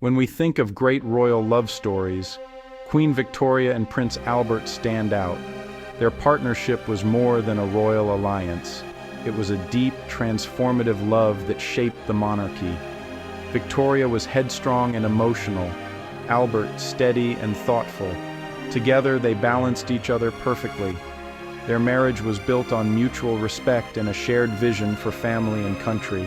When we think of great royal love stories, Queen Victoria and Prince Albert stand out. Their partnership was more than a royal alliance. It was a deep, transformative love that shaped the monarchy. Victoria was headstrong and emotional, Albert steady and thoughtful. Together, they balanced each other perfectly. Their marriage was built on mutual respect and a shared vision for family and country.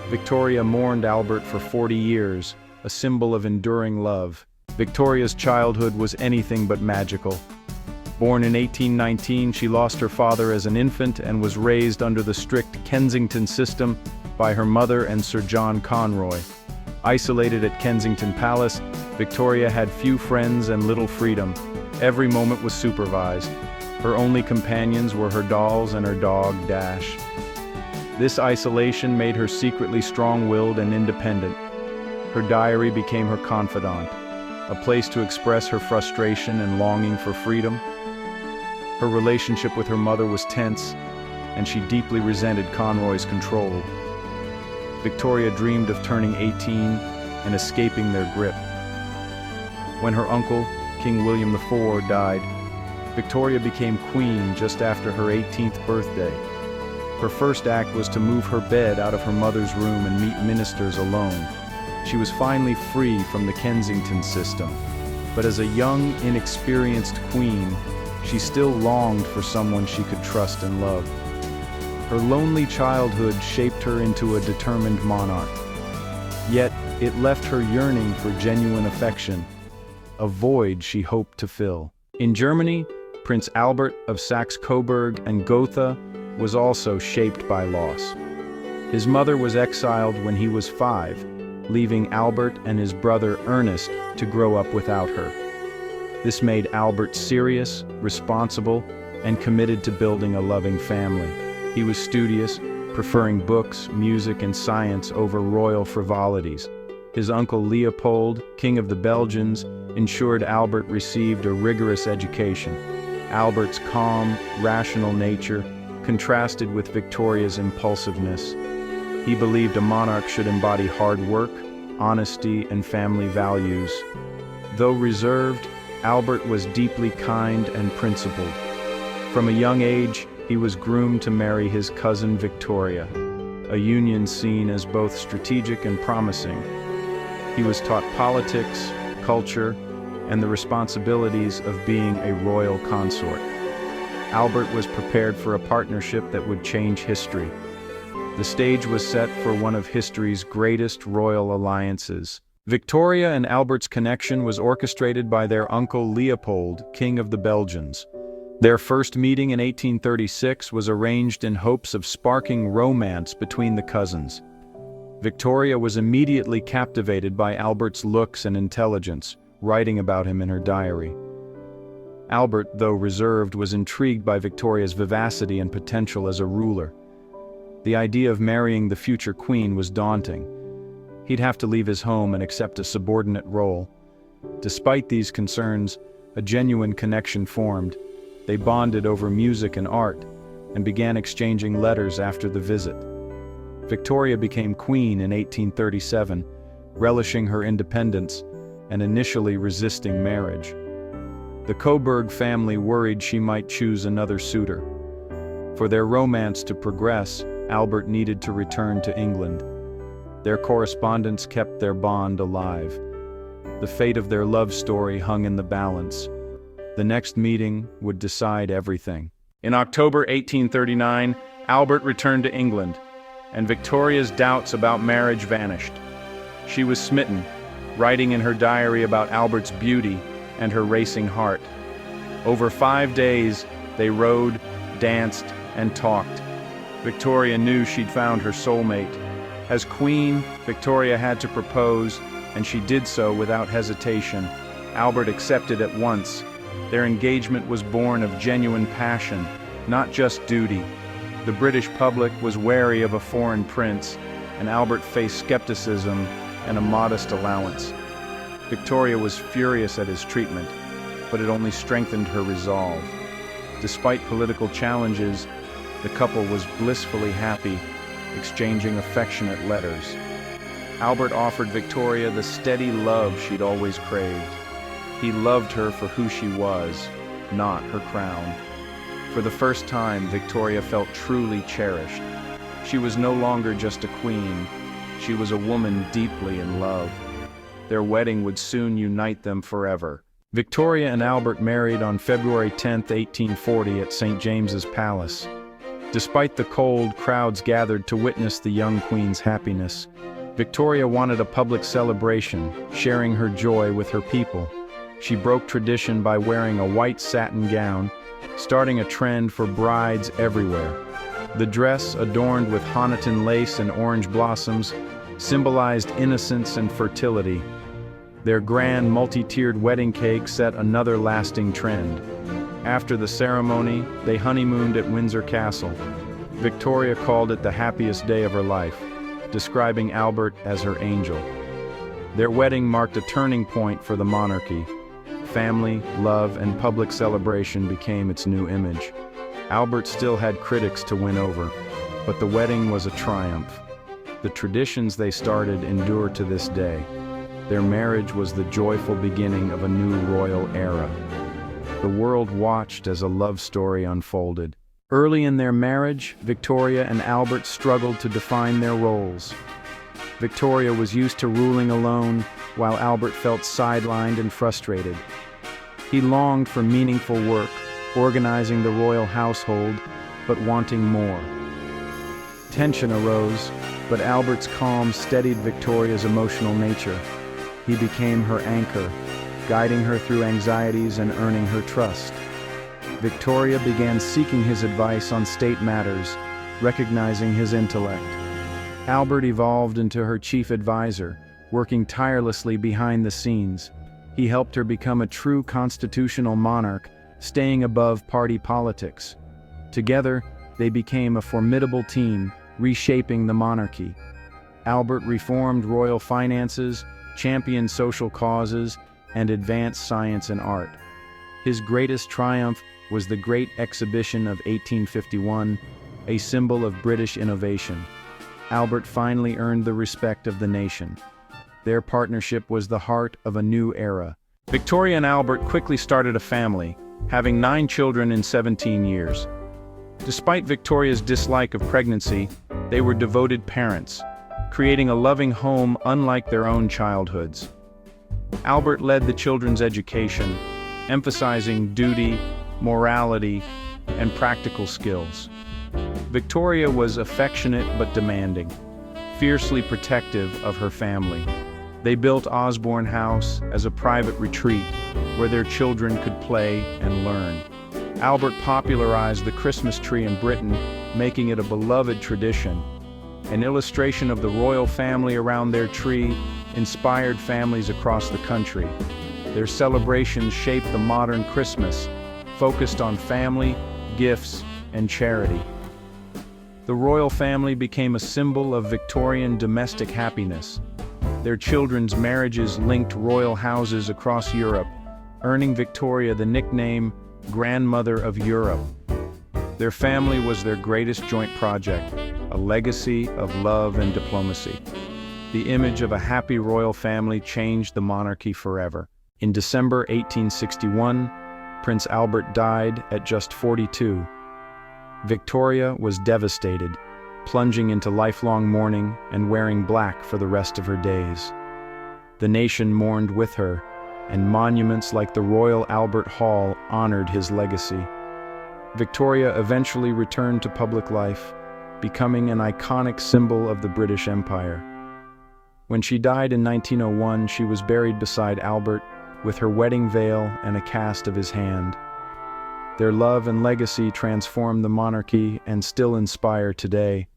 Victoria mourned Albert for 40 years, a symbol of enduring love. Victoria's childhood was anything but magical. Born in 1819, she lost her father as an infant and was raised under the strict Kensington system by her mother and Sir John Conroy. Isolated at Kensington Palace, Victoria had few friends and little freedom. Every moment was supervised. Her only companions were her dolls and her dog, Dash. This isolation made her secretly strong-willed and independent. Her diary became her confidant, a place to express her frustration and longing for freedom. Her relationship with her mother was tense, and she deeply resented Conroy's control. Victoria dreamed of turning 18 and escaping their grip. When her uncle, King William IV, died, Victoria became queen just after her 18th birthday. Her first act was to move her bed out of her mother's room and meet ministers alone. She was finally free from the Kensington system, but as a young, inexperienced queen, she still longed for someone she could trust and love. Her lonely childhood shaped her into a determined monarch. Yet, it left her yearning for genuine affection, a void she hoped to fill. In Germany, Prince Albert of Saxe-Coburg and Gotha was also shaped by loss. His mother was exiled when he was 5, leaving Albert and his brother Ernest to grow up without her. This made Albert serious, responsible, and committed to building a loving family. He was studious, preferring books, music, and science over royal frivolities. His uncle Leopold, King of the Belgians, ensured Albert received a rigorous education. Albert's calm, rational nature contrasted with Victoria's impulsiveness. He believed a monarch should embody hard work, honesty, and family values. Though reserved, Albert was deeply kind and principled. From a young age, he was groomed to marry his cousin Victoria, a union seen as both strategic and promising. He was taught politics, culture, and the responsibilities of being a royal consort. Albert was prepared for a partnership that would change history. The stage was set for one of history's greatest royal alliances. Victoria and Albert's connection was orchestrated by their uncle Leopold, King of the Belgians. Their first meeting in 1836 was arranged in hopes of sparking romance between the cousins. Victoria was immediately captivated by Albert's looks and intelligence, writing about him in her diary. Albert, though reserved, was intrigued by Victoria's vivacity and potential as a ruler. The idea of marrying the future queen was daunting. He'd have to leave his home and accept a subordinate role. Despite these concerns, a genuine connection formed. They bonded over music and art, and began exchanging letters after the visit. Victoria became queen in 1837, relishing her independence and initially resisting marriage. The Coburg family worried she might choose another suitor. For their romance to progress, Albert needed to return to England. Their correspondence kept their bond alive. The fate of their love story hung in the balance. The next meeting would decide everything. In October 1839, Albert returned to England, and Victoria's doubts about marriage vanished. She was smitten, writing in her diary about Albert's beauty and her racing heart. Over 5 days, they rode, danced, and talked. Victoria knew she'd found her soulmate. As queen, Victoria had to propose, and she did so without hesitation. Albert accepted at once. Their engagement was born of genuine passion, not just duty. The British public was wary of a foreign prince, and Albert faced skepticism and a modest allowance. Victoria was furious at his treatment, but it only strengthened her resolve. Despite political challenges, the couple was blissfully happy, exchanging affectionate letters. Albert offered Victoria the steady love she'd always craved. He loved her for who she was, not her crown. For the first time, Victoria felt truly cherished. She was no longer just a queen. She was a woman deeply in love. Their wedding would soon unite them forever. Victoria and Albert married on February 10, 1840 at St. James's Palace. Despite the cold, crowds gathered to witness the young queen's happiness. Victoria wanted a public celebration, sharing her joy with her people. She broke tradition by wearing a white satin gown, starting a trend for brides everywhere. The dress, adorned with Honiton lace and orange blossoms, symbolized innocence and fertility. Their grand, multi-tiered wedding cake set another lasting trend. After the ceremony, they honeymooned at Windsor Castle. Victoria called it the happiest day of her life, describing Albert as her angel. Their wedding marked a turning point for the monarchy. Family, love, and public celebration became its new image. Albert still had critics to win over, but the wedding was a triumph. The traditions they started endure to this day. Their marriage was the joyful beginning of a new royal era. The world watched as a love story unfolded. Early in their marriage, Victoria and Albert struggled to define their roles. Victoria was used to ruling alone, while Albert felt sidelined and frustrated. He longed for meaningful work, organizing the royal household, but wanting more. Tension arose, but Albert's calm steadied Victoria's emotional nature. He became her anchor, guiding her through anxieties and earning her trust. Victoria began seeking his advice on state matters, recognizing his intellect. Albert evolved into her chief advisor, working tirelessly behind the scenes. He helped her become a true constitutional monarch, staying above party politics. Together, they became a formidable team, reshaping the monarchy. Albert reformed royal finances, championed social causes, and advanced science and art. His greatest triumph was the Great Exhibition of 1851, a symbol of British innovation. Albert finally earned the respect of the nation. Their partnership was the heart of a new era. Victoria and Albert quickly started a family, having 9 children in 17 years. Despite Victoria's dislike of pregnancy, they were devoted parents, creating a loving home unlike their own childhoods. Albert led the children's education, emphasizing duty, morality, and practical skills. Victoria was affectionate but demanding, fiercely protective of her family. They built Osborne House as a private retreat where their children could play and learn. Albert popularized the Christmas tree in Britain, making it a beloved tradition. An illustration of the royal family around their tree inspired families across the country. Their celebrations shaped the modern Christmas, focused on family, gifts, and charity. The royal family became a symbol of Victorian domestic happiness. Their children's marriages linked royal houses across Europe, earning Victoria the nickname Grandmother of Europe. Their family was their greatest joint project, a legacy of love and diplomacy. The image of a happy royal family changed the monarchy forever. In December 1861, Prince Albert died at just 42. Victoria was devastated, plunging into lifelong mourning and wearing black for the rest of her days. The nation mourned with her, and monuments like the Royal Albert Hall honored his legacy. Victoria eventually returned to public life, becoming an iconic symbol of the British Empire. When she died in 1901, she was buried beside Albert, with her wedding veil and a cast of his hand. Their love and legacy transformed the monarchy and still inspire today.